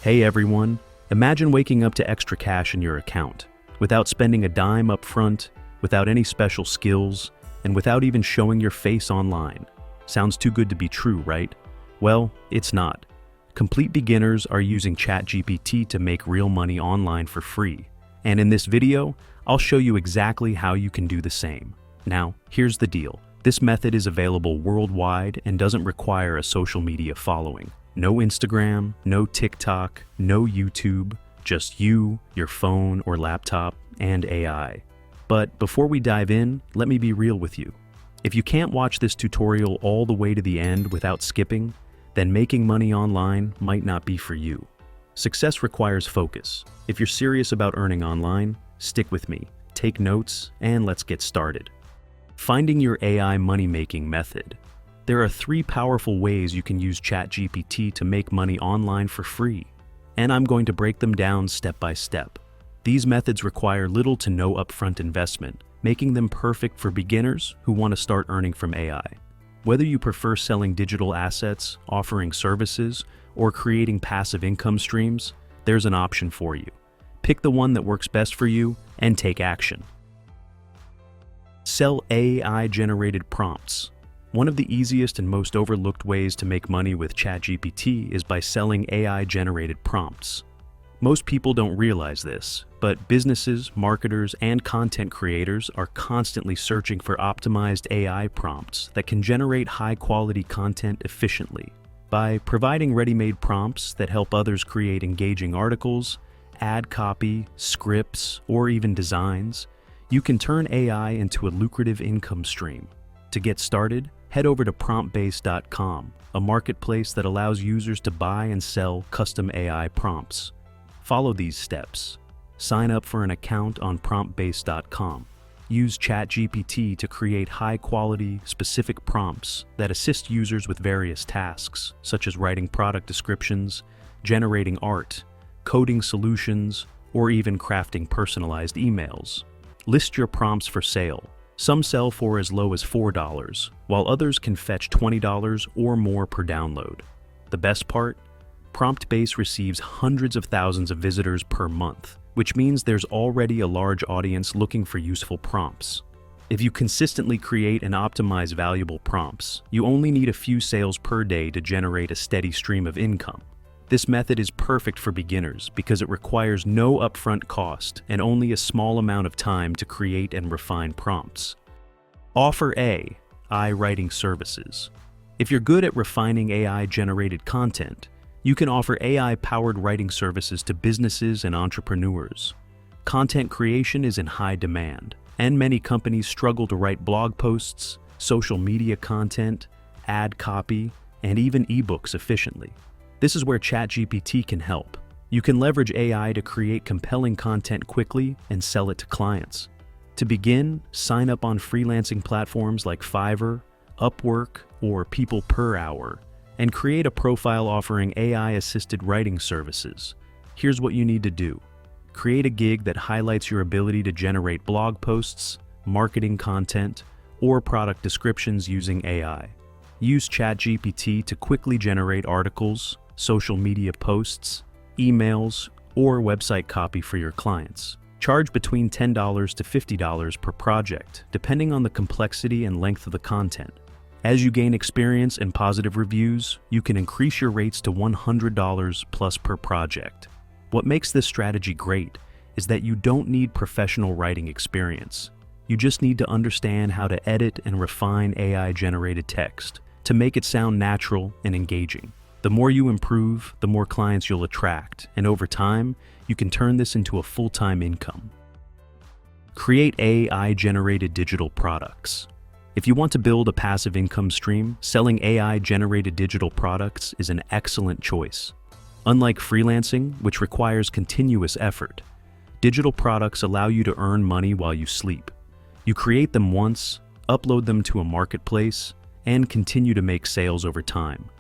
Hey everyone, imagine waking up to extra cash in your account, without spending a dime up front, without any special skills, and without even showing your face online. Sounds too good to be true, right? Well, it's not. Complete beginners are using ChatGPT to make real money online for free. And in this video, I'll show you exactly how you can do the same. Now, here's the deal. This method is available worldwide and doesn't require a social media following. No Instagram, no TikTok, no YouTube, just you, your phone or laptop, and AI. But before we dive in, let me be real with you. If you can't watch this tutorial all the way to the end without skipping, then making money online might not be for you. Success requires focus. If you're serious about earning online, stick with me, take notes, and let's get started. Finding your AI money-making method. There are 3 powerful ways you can use ChatGPT to make money online for free, and I'm going to break them down step by step. These methods require little to no upfront investment, making them perfect for beginners who want to start earning from AI. Whether you prefer selling digital assets, offering services, or creating passive income streams, there's an option for you. Pick the one that works best for you and take action. Sell AI-generated prompts. One of the easiest and most overlooked ways to make money with ChatGPT is by selling AI-generated prompts. Most people don't realize this, but businesses, marketers, and content creators are constantly searching for optimized AI prompts that can generate high-quality content efficiently. By providing ready-made prompts that help others create engaging articles, ad copy, scripts, or even designs, you can turn AI into a lucrative income stream. To get started, head over to promptbase.com, a marketplace that allows users to buy and sell custom AI prompts. Follow these steps. Sign up for an account on promptbase.com. Use ChatGPT to create high-quality, specific prompts that assist users with various tasks, such as writing product descriptions, generating art, coding solutions, or even crafting personalized emails. List your prompts for sale. Some sell for as low as $4, while others can fetch $20 or more per download. The best part? PromptBase receives hundreds of thousands of visitors per month, which means there's already a large audience looking for useful prompts. If you consistently create and optimize valuable prompts, you only need a few sales per day to generate a steady stream of income. This method is perfect for beginners because it requires no upfront cost and only a small amount of time to create and refine prompts. Offer AI writing services. If you're good at refining AI-generated content, you can offer AI-powered writing services to businesses and entrepreneurs. Content creation is in high demand, and many companies struggle to write blog posts, social media content, ad copy, and even ebooks efficiently. This is where ChatGPT can help. You can leverage AI to create compelling content quickly and sell it to clients. To begin, sign up on freelancing platforms like Fiverr, Upwork, or People Per Hour, and create a profile offering AI-assisted writing services. Here's what you need to do. Create a gig that highlights your ability to generate blog posts, marketing content, or product descriptions using AI. Use ChatGPT to quickly generate articles, social media posts, emails, or website copy for your clients. Charge between $10 to $50 per project, depending on the complexity and length of the content. As you gain experience and positive reviews, you can increase your rates to $100 plus per project. What makes this strategy great is that you don't need professional writing experience. You just need to understand how to edit and refine AI-generated text to make it sound natural and engaging. The more you improve, the more clients you'll attract, and over time, you can turn this into a full-time income. Create AI-generated digital products. If you want to build a passive income stream, selling AI-generated digital products is an excellent choice. Unlike freelancing, which requires continuous effort, digital products allow you to earn money while you sleep. You create them once, upload them to a marketplace, and continue to make sales over time.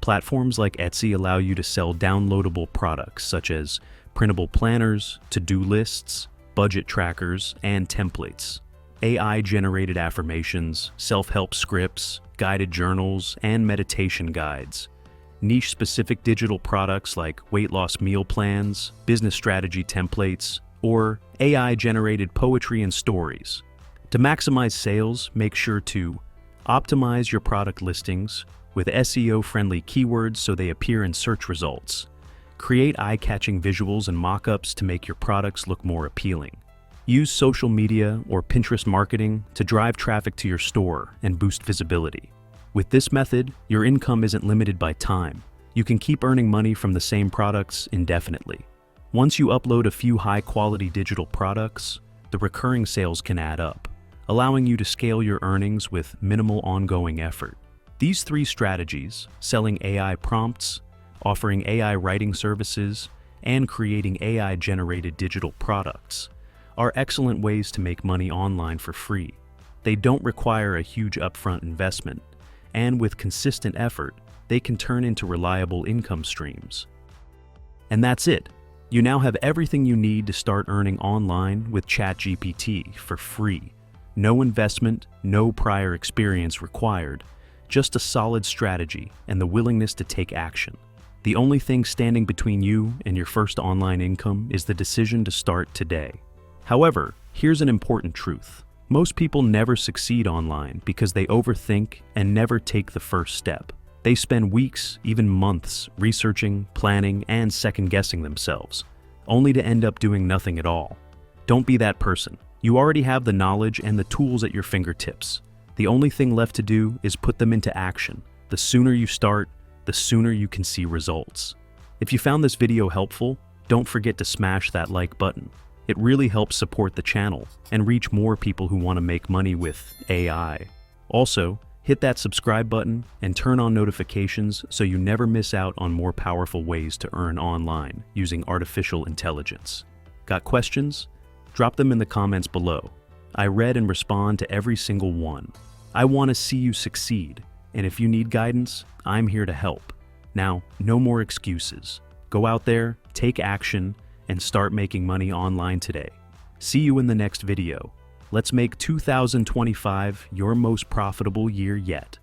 Platforms like Etsy allow you to sell downloadable products such as printable planners, to-do lists, budget trackers, and templates. AI-generated affirmations, self-help scripts, guided journals, and meditation guides. niche-specific digital products like weight loss meal plans, business strategy templates, or AI-generated poetry and stories. To maximize sales, make sure to optimize your product listings with SEO-friendly keywords so they appear in search results. Create eye-catching visuals and mock-ups to make your products look more appealing. Use social media or Pinterest marketing to drive traffic to your store and boost visibility. With this method, your income isn't limited by time. You can keep earning money from the same products indefinitely. Once you upload a few high-quality digital products, the recurring sales can add up, allowing you to scale your earnings with minimal ongoing effort. These three strategies, selling AI prompts, offering AI writing services, and creating AI-generated digital products, are excellent ways to make money online for free. They don't require a huge upfront investment, and with consistent effort, they can turn into reliable income streams. And that's it. You now have everything you need to start earning online with ChatGPT for free. No investment, no prior experience required, just a solid strategy and the willingness to take action. The only thing standing between you and your first online income is the decision to start today. However, here's an important truth. Most people never succeed online because they overthink and never take the first step. They spend weeks, even months, researching, planning, and second-guessing themselves, only to end up doing nothing at all. Don't be that person. You already have the knowledge and the tools at your fingertips. The only thing left to do is put them into action. The sooner you start, the sooner you can see results. If you found this video helpful, don't forget to smash that like button. It really helps support the channel and reach more people who want to make money with AI. Also, hit that subscribe button and turn on notifications so you never miss out on more powerful ways to earn online using artificial intelligence. Got questions? Drop them in the comments below. I read and respond to every single one. I want to see you succeed, and if you need guidance, I'm here to help. Now, no more excuses. Go out there, take action, and start making money online today. See you in the next video. Let's make 2025 your most profitable year yet.